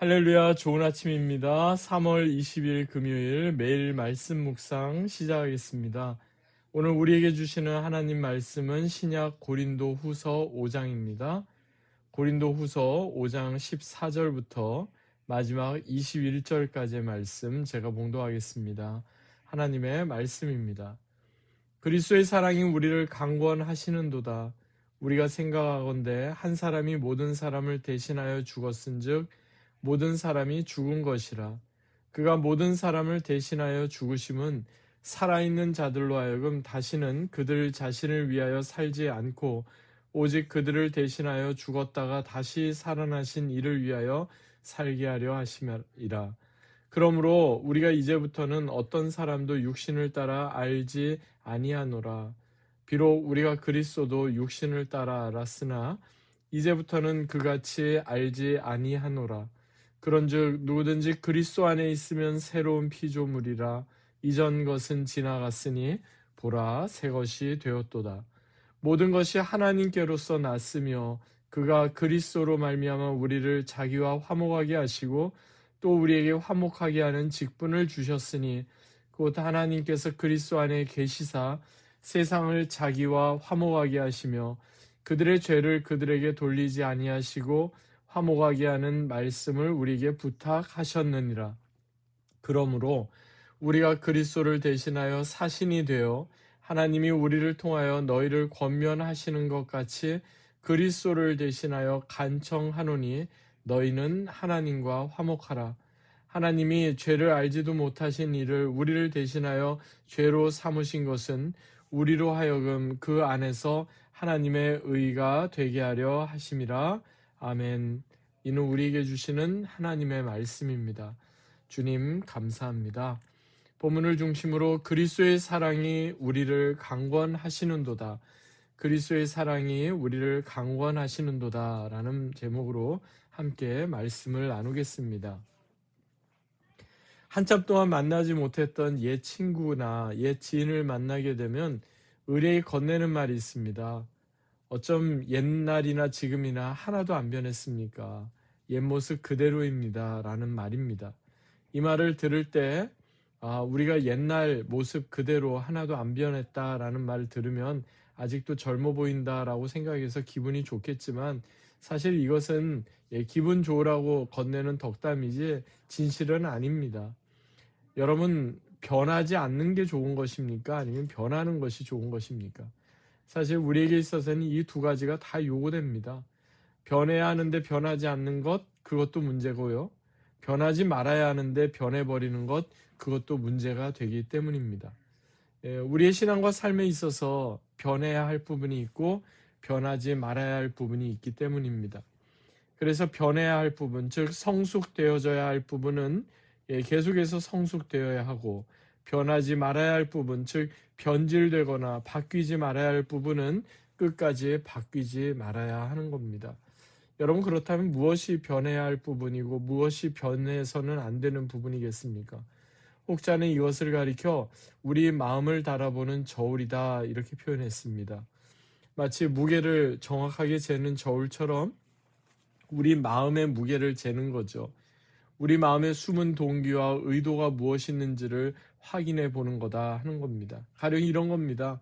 할렐루야, 좋은 아침입니다. 3월 20일 금요일 매일 말씀 묵상 시작하겠습니다. 오늘 우리에게 주시는 하나님 말씀은 신약 고린도 후서 5장입니다. 고린도 후서 5장 14절부터 마지막 21절까지의 말씀 제가 봉독하겠습니다. 하나님의 말씀입니다. 그리스도의 사랑이 우리를 강권하시는도다. 우리가 생각하건대 한 사람이 모든 사람을 대신하여 죽었은즉 모든 사람이 죽은 것이라. 그가 모든 사람을 대신하여 죽으심은 살아있는 자들로 하여금 다시는 그들 자신을 위하여 살지 않고 오직 그들을 대신하여 죽었다가 다시 살아나신 이를 위하여 살게 하려 하심이라. 그러므로 우리가 이제부터는 어떤 사람도 육신을 따라 알지 아니하노라. 비록 우리가 그리스도도 육신을 따라 알았으나 이제부터는 그같이 알지 아니하노라. 그런즉 누구든지 그리스도 안에 있으면 새로운 피조물이라. 이전 것은 지나갔으니 보라 새 것이 되었도다. 모든 것이 하나님께로서 났으며 그가 그리스도로 말미암아 우리를 자기와 화목하게 하시고 또 우리에게 화목하게 하는 직분을 주셨으니 곧 하나님께서 그리스도 안에 계시사 세상을 자기와 화목하게 하시며 그들의 죄를 그들에게 돌리지 아니하시고 화목하게 하는 말씀을 우리에게 부탁하셨느니라. 그러므로 우리가 그리스도를 대신하여 사신이 되어 하나님이 우리를 통하여 너희를 권면하시는 것 같이 그리스도를 대신하여 간청하노니 너희는 하나님과 화목하라. 하나님이 죄를 알지도 못하신 이를 우리를 대신하여 죄로 삼으신 것은 우리로 하여금 그 안에서 하나님의 의가 되게 하려 하심이라. 아멘. 이는 우리에게 주시는 하나님의 말씀입니다. 주님 감사합니다. 본문을 중심으로 그리스도의 사랑이 우리를 강권하시는도다. 그리스도의 사랑이 우리를 강권하시는도다 라는 제목으로 함께 말씀을 나누겠습니다. 한참 동안 만나지 못했던 옛 친구나 옛 지인을 만나게 되면 의뢰에 건네는 말이 있습니다. 어쩜 옛날이나 지금이나 하나도 안 변했습니까? 옛 모습 그대로입니다 라는 말입니다. 이 말을 들을 때 우리가 옛날 모습 그대로 하나도 안 변했다라는 말을 들으면 아직도 젊어 보인다라고 생각해서 기분이 좋겠지만 사실 이것은 기분 좋으라고 건네는 덕담이지 진실은 아닙니다. 여러분, 변하지 않는 게 좋은 것입니까? 아니면 변하는 것이 좋은 것입니까? 사실 우리에게 있어서는 이 두 가지가 다 요구됩니다. 변해야 하는데 변하지 않는 것, 그것도 문제고요. 변하지 말아야 하는데 변해버리는 것, 그것도 문제가 되기 때문입니다. 우리의 신앙과 삶에 있어서 변해야 할 부분이 있고 변하지 말아야 할 부분이 있기 때문입니다. 그래서 변해야 할 부분, 즉 성숙되어져야 할 부분은 계속해서 성숙되어야 하고 변하지 말아야 할 부분, 즉 변질되거나 바뀌지 말아야 할 부분은 끝까지 바뀌지 말아야 하는 겁니다. 여러분, 그렇다면 무엇이 변해야 할 부분이고 무엇이 변해서는 안 되는 부분이겠습니까? 혹자는 이것을 가리켜 우리 마음을 달아보는 저울이다 이렇게 표현했습니다. 마치 무게를 정확하게 재는 저울처럼 우리 마음의 무게를 재는 거죠. 우리 마음의 숨은 동기와 의도가 무엇이있는지를 확인해 보는 거다 하는 겁니다. 가령 이런 겁니다.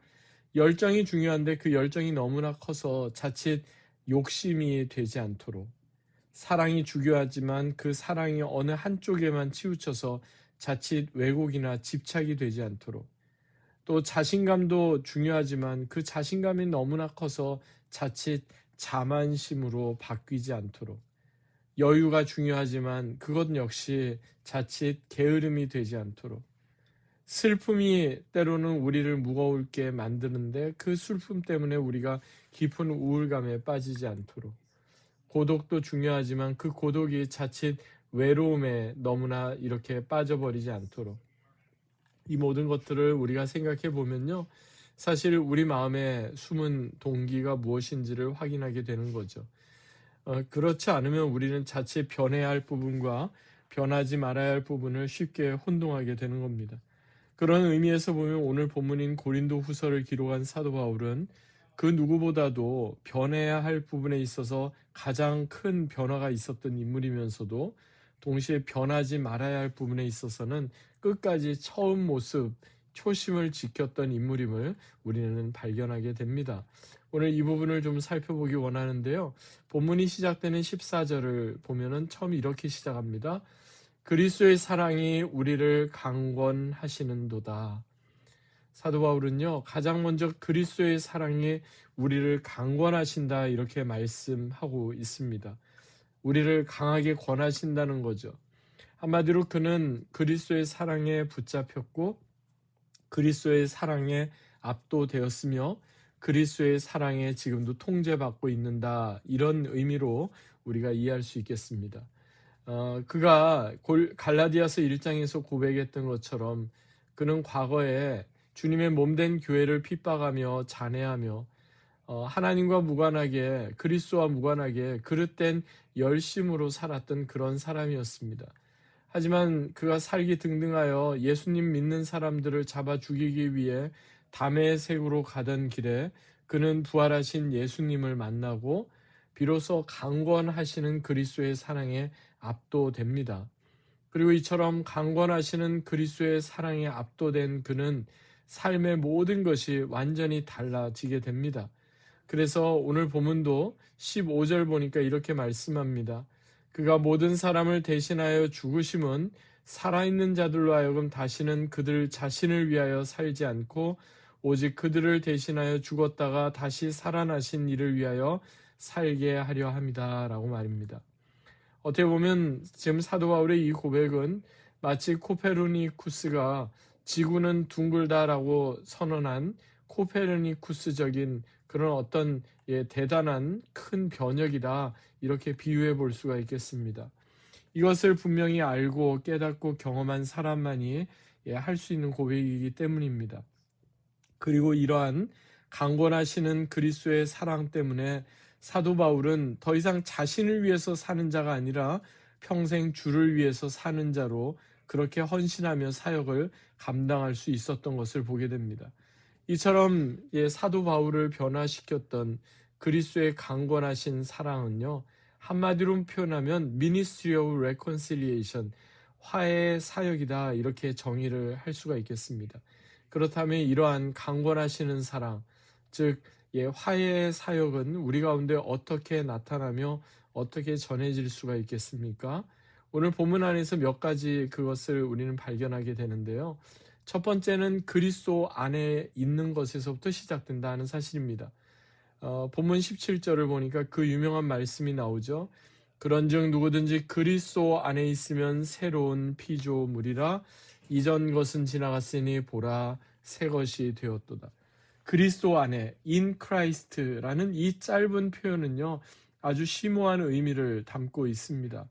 열정이 중요한데 그 열정이 너무나 커서 자칫 욕심이 되지 않도록, 사랑이 중요하지만 그 사랑이 어느 한쪽에만 치우쳐서 자칫 왜곡이나 집착이 되지 않도록, 또 자신감도 중요하지만 그 자신감이 너무나 커서 자칫 자만심으로 바뀌지 않도록, 여유가 중요하지만 그것 역시 자칫 게으름이 되지 않도록, 슬픔이 때로는 우리를 무거울게 만드는데 그 슬픔 때문에 우리가 깊은 우울감에 빠지지 않도록, 고독도 중요하지만 그 고독이 자칫 외로움에 너무나 이렇게 빠져버리지 않도록, 이 모든 것들을 우리가 생각해 보면요, 사실 우리 마음에 숨은 동기가 무엇인지를 확인하게 되는 거죠. 그렇지 않으면 우리는 자칫 변해야 할 부분과 변하지 말아야 할 부분을 쉽게 혼동하게 되는 겁니다. 그런 의미에서 보면 오늘 본문인 고린도 후서를 기록한 사도 바울은 그 누구보다도 변해야 할 부분에 있어서 가장 큰 변화가 있었던 인물이면서도 동시에 변하지 말아야 할 부분에 있어서는 끝까지 처음 모습, 초심을 지켰던 인물임을 우리는 발견하게 됩니다. 오늘 이 부분을 좀 살펴보기 원하는데요. 본문이 시작되는 14절을 보면은 처음 이렇게 시작합니다. 그리스도의 사랑이 우리를 강권하시는도다. 사도 바울은요, 가장 먼저 그리스도의 사랑이 우리를 강권하신다 이렇게 말씀하고 있습니다. 우리를 강하게 권하신다는 거죠. 한마디로 그는 그리스도의 사랑에 붙잡혔고 그리스도의 사랑에 압도되었으며 그리스도의 사랑에 지금도 통제받고 있는다. 이런 의미로 우리가 이해할 수 있겠습니다. 그가 갈라디아서 1장에서 고백했던 것처럼 그는 과거에 주님의 몸된 교회를 핍박하며 잔해하며 하나님과 무관하게 그리스도와 무관하게 그릇된 열심으로 살았던 그런 사람이었습니다. 하지만 그가 살기 등등하여 예수님 믿는 사람들을 잡아 죽이기 위해 다메섹으로 가던 길에 그는 부활하신 예수님을 만나고 비로소 강권하시는 그리스도의 사랑에 압도됩니다. 그리고 이처럼 강권하시는 그리스도의 사랑에 압도된 그는 삶의 모든 것이 완전히 달라지게 됩니다. 그래서 오늘 본문도 15절 보니까 이렇게 말씀합니다. 그가 모든 사람을 대신하여 죽으심은 살아있는 자들로 하여금 다시는 그들 자신을 위하여 살지 않고 오직 그들을 대신하여 죽었다가 다시 살아나신 이를 위하여 살게 하려 함이다 라고 말입니다. 어떻게 보면 지금 사도 바울의 이 고백은 마치 코페르니쿠스가 지구는 둥글다라고 선언한 코페르니쿠스적인 그런 어떤 대단한 큰 변혁이다 이렇게 비유해 볼 수가 있겠습니다. 이것을 분명히 알고 깨닫고 경험한 사람만이 할 수 있는 고백이기 때문입니다. 그리고 이러한 강권하시는 그리스도의 사랑 때문에 사도 바울은 더 이상 자신을 위해서 사는 자가 아니라 평생 주를 위해서 사는 자로 그렇게 헌신하며 사역을 감당할 수 있었던 것을 보게 됩니다. 이처럼 사도 바울을 변화시켰던 그리스도의 강권하신 사랑은요, 한마디로 표현하면 Ministry of Reconciliation, 화해의 사역이다 이렇게 정의를 할 수가 있겠습니다. 그렇다면 이러한 강권하시는 사랑, 즉 화해의 사역은 우리 가운데 어떻게 나타나며 어떻게 전해질 수가 있겠습니까? 오늘 본문 안에서 몇 가지 그것을 우리는 발견하게 되는데요. 첫 번째는 그리스도 안에 있는 것에서부터 시작된다는 사실입니다. 본문 17절을 보니까 그 유명한 말씀이 나오죠. 그런즉 누구든지 그리스도 안에 있으면 새로운 피조물이라 이전 것은 지나갔으니 보라 새 것이 되었도다. 그리스도 안에 in Christ라는 이 짧은 표현은요, 아주 심오한 의미를 담고 있습니다.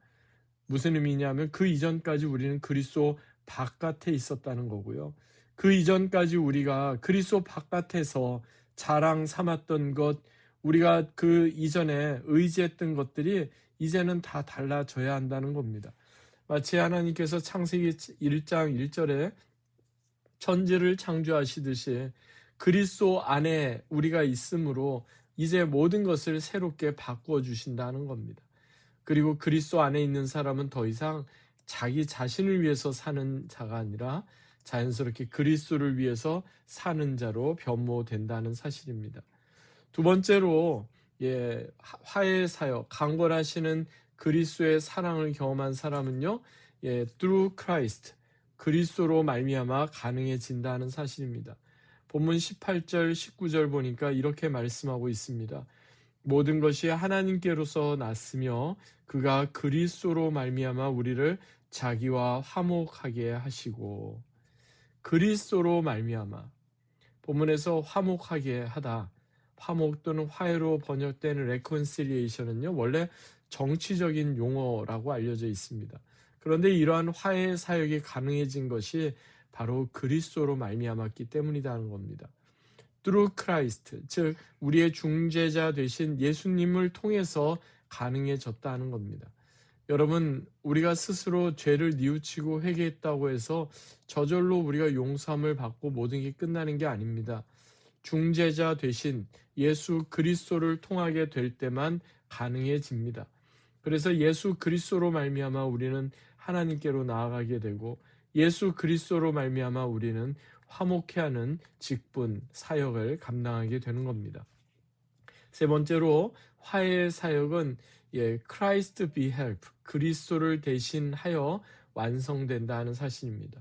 무슨 의미냐면 그 이전까지 우리는 그리스도 바깥에 있었다는 거고요. 그 이전까지 우리가 그리스도 바깥에서 자랑 삼았던 것, 우리가 그 이전에 의지했던 것들이 이제는 다 달라져야 한다는 겁니다. 마치 하나님께서 창세기 1장 1절에 천지를 창조하시듯이 그리스도 안에 우리가 있으므로 이제 모든 것을 새롭게 바꾸어 주신다는 겁니다. 그리고 그리스도 안에 있는 사람은 더 이상 자기 자신을 위해서 사는 자가 아니라 자연스럽게 그리스도를 위해서 사는 자로 변모된다는 사실입니다. 두 번째로 화해의 사역, 강권하시는 그리스도의 사랑을 경험한 사람은요, through Christ, 그리스도로 말미암아 가능해진다는 사실입니다. 본문 18절, 19절 보니까 이렇게 말씀하고 있습니다. 모든 것이 하나님께로서 났으며 그가 그리스도로 말미암아 우리를 자기와 화목하게 하시고, 그리스도로 말미암아 본문에서 화목하게 하다, 화목 또는 화해로 번역된 reconciliation은요, 원래 정치적인 용어라고 알려져 있습니다. 그런데 이러한 화해 사역이 가능해진 것이 바로 그리스도로 말미암았기 때문이라는 겁니다. through Christ, 즉 우리의 중재자 되신 예수님을 통해서 가능해졌다는 겁니다. 여러분, 우리가 스스로 죄를 뉘우치고 회개했다고 해서 저절로 우리가 용서함을 받고 모든 게 끝나는 게 아닙니다. 중재자 되신 예수 그리스도를 통하게 될 때만 가능해집니다. 그래서 예수 그리스도로 말미암아 우리는 하나님께로 나아가게 되고 예수 그리스도로 말미암아 우리는 화목케 하는 직분, 사역을 감당하게 되는 겁니다. 세 번째로 화해의 사역은 Christ be help, 그리스도를 대신하여 완성된다 하는 사실입니다.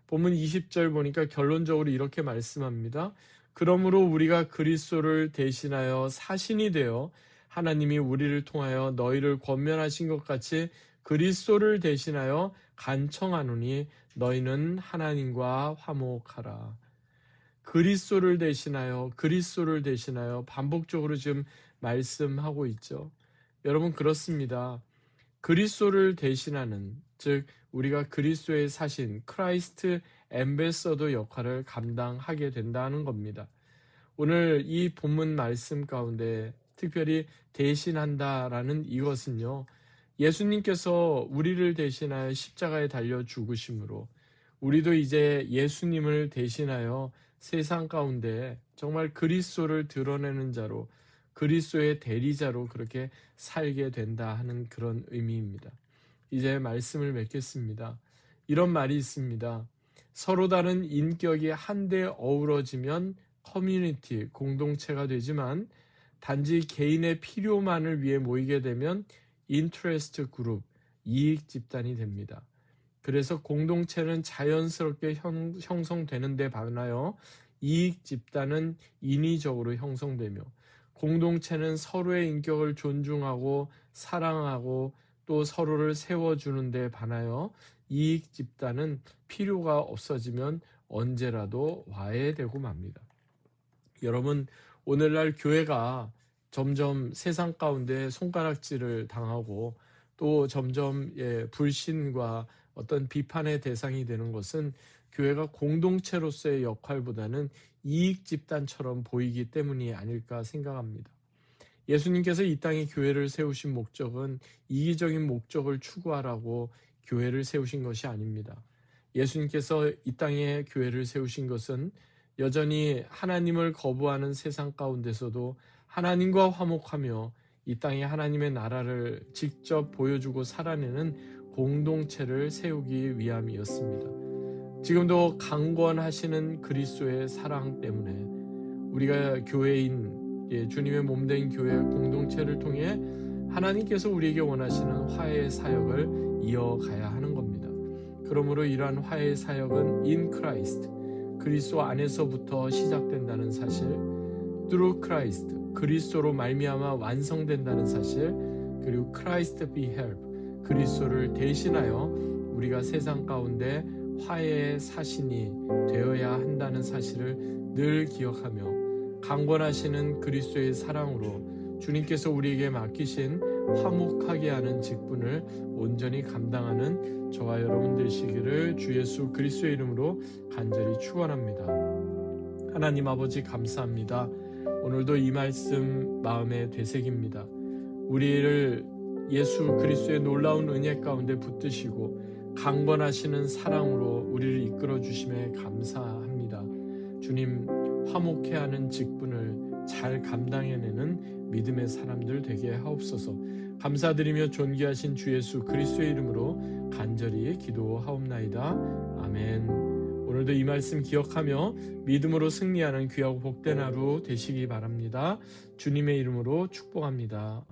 본문 20절 보니까 결론적으로 이렇게 말씀합니다. 그러므로 우리가 그리스도를 대신하여 사신이 되어 하나님이 우리를 통하여 너희를 권면하신 것 같이 그리스도를 대신하여 간청하노니 너희는 하나님과 화목하라. 그리스도를 대신하여 반복적으로 지금 말씀하고 있죠. 여러분 그렇습니다. 그리스도를 대신하는, 즉 우리가 그리스도의 사신 크라이스트 앰베서더 역할을 감당하게 된다는 겁니다. 오늘 이 본문 말씀 가운데 특별히 대신한다라는 이것은요, 예수님께서 우리를 대신하여 십자가에 달려 죽으심으로 우리도 이제 예수님을 대신하여 세상 가운데 정말 그리스도를 드러내는 자로, 그리스도의 대리자로 그렇게 살게 된다 하는 그런 의미입니다. 이제 말씀을 맺겠습니다. 이런 말이 있습니다. 서로 다른 인격이 한데 어우러지면 커뮤니티, 공동체가 되지만 단지 개인의 필요만을 위해 모이게 되면 인트레스트 그룹, 이익 집단이 됩니다. 그래서 공동체는 자연스럽게 형성되는 데 반하여 이익 집단은 인위적으로 형성되며 공동체는 서로의 인격을 존중하고 사랑하고 또 서로를 세워주는 데 반하여 이익 집단은 필요가 없어지면 언제라도 와해되고 맙니다. 여러분, 오늘날 교회가 점점 세상 가운데 손가락질을 당하고 또 점점 불신과 어떤 비판의 대상이 되는 것은 교회가 공동체로서의 역할보다는 이익 집단처럼 보이기 때문이 아닐까 생각합니다. 예수님께서 이 땅에 교회를 세우신 목적은 이기적인 목적을 추구하라고 교회를 세우신 것이 아닙니다. 예수님께서 이 땅에 교회를 세우신 것은 여전히 하나님을 거부하는 세상 가운데서도 하나님과 화목하며 이 땅에 하나님의 나라를 직접 보여주고 살아내는 공동체를 세우기 위함이었습니다. 지금도 강권하시는 그리스도의 사랑 때문에 우리가 교회인 주님의 몸된 교회 공동체를 통해 하나님께서 우리에게 원하시는 화해의 사역을 이어가야 하는 겁니다. 그러므로 이러한 화해의 사역은 in Christ, 그리스도 안에서부터 시작된다는 사실, through Christ, 그리스도로 말미암아 완성된다는 사실, 그리고 Christ be help, 그리스도를 대신하여 우리가 세상 가운데 화해의 사신이 되어야 한다는 사실을 늘 기억하며 강권하시는 그리스도의 사랑으로 주님께서 우리에게 맡기신 화목하게 하는 직분을 온전히 감당하는 저와 여러분 되시기를 주 예수 그리스도의 이름으로 간절히 축원합니다. 하나님 아버지 감사합니다. 오늘도 이 말씀 마음에 되새깁니다. 우리를 예수 그리스도의 놀라운 은혜 가운데 붙드시고 강권하시는 사랑으로 우리를 이끌어 주심에 감사합니다. 주님, 화목해 하는 직분을 잘 감당해내는 믿음의 사람들 되게 하옵소서. 감사드리며 존귀하신 주 예수 그리스도의 이름으로 간절히 기도하옵나이다. 아멘. 오늘도 이 말씀 기억하며 믿음으로 승리하는 귀하고 복된 하루 되시기 바랍니다. 주님의 이름으로 축복합니다.